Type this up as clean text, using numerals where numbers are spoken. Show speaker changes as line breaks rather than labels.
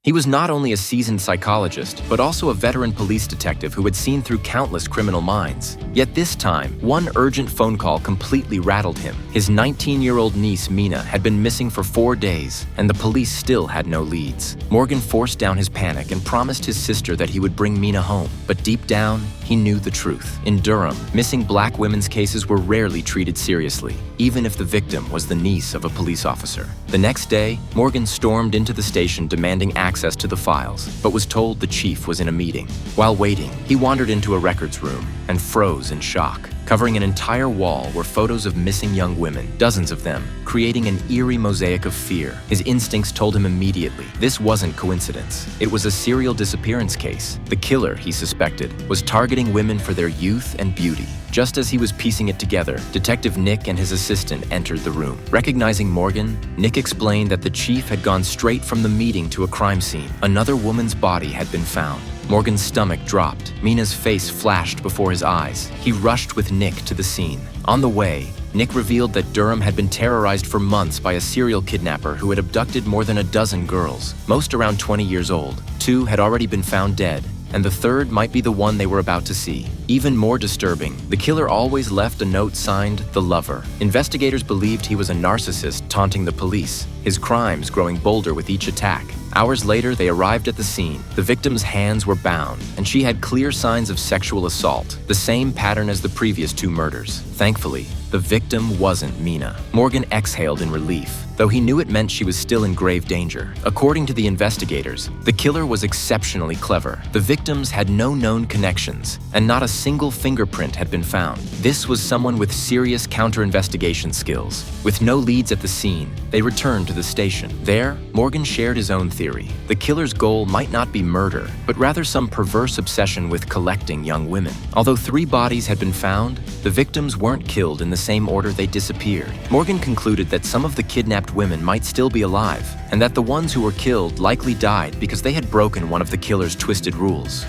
He was not only a seasoned psychologist, but also a veteran police detective who had seen through countless criminal minds. Yet this time, one urgent phone call completely rattled him. His 19-year-old niece, Mina, had been missing for 4 days, and the police still had no leads. Morgan forced down his panic and promised his sister that he would bring Mina home. But deep down, he knew the truth. In Durham, missing black women's cases were rarely treated seriously, even if the victim was the niece of a police officer. The next day, Morgan stormed into the station demanding access to the files, but was told the chief was in a meeting. While waiting, he wandered into a records room and froze in shock. Covering an entire wall were photos of missing young women, dozens of them, creating an eerie mosaic of fear. His instincts told him immediately this wasn't coincidence. It was a serial disappearance case. The killer, he suspected, was targeting women for their youth and beauty. Just as he was piecing it together, Detective Nick and his assistant entered the room. Recognizing Morgan, Nick explained that the chief had gone straight from the meeting to a crime scene. Another woman's body had been found. Morgan's stomach dropped. Mina's face flashed before his eyes. He rushed with Nick to the scene. On the way, Nick revealed that Durham had been terrorized for months by a serial kidnapper who had abducted more than a dozen girls, most around 20 years old. 2 had already been found dead, and the 3rd might be the one they were about to see. Even more disturbing, the killer always left a note signed "The Lover." Investigators believed he was a narcissist taunting the police, his crimes growing bolder with each attack. Hours later, they arrived at the scene. The victim's hands were bound, and she had clear signs of sexual assault, the same pattern as the previous 2 murders. Thankfully, the victim wasn't Mina. Morgan exhaled in relief, though he knew it meant she was still in grave danger. According to the investigators, the killer was exceptionally clever. The victims had no known connections, and not a single fingerprint had been found. This was someone with serious counter-investigation skills. With no leads at the scene, they returned to the station. There, Morgan shared his own theory. The killer's goal might not be murder, but rather some perverse obsession with collecting young women. Although 3 bodies had been found, the victims weren't killed in the same order they disappeared. Morgan concluded that some of the kidnapped women might still be alive, and that the ones who were killed likely died because they had broken one of the killer's twisted rules.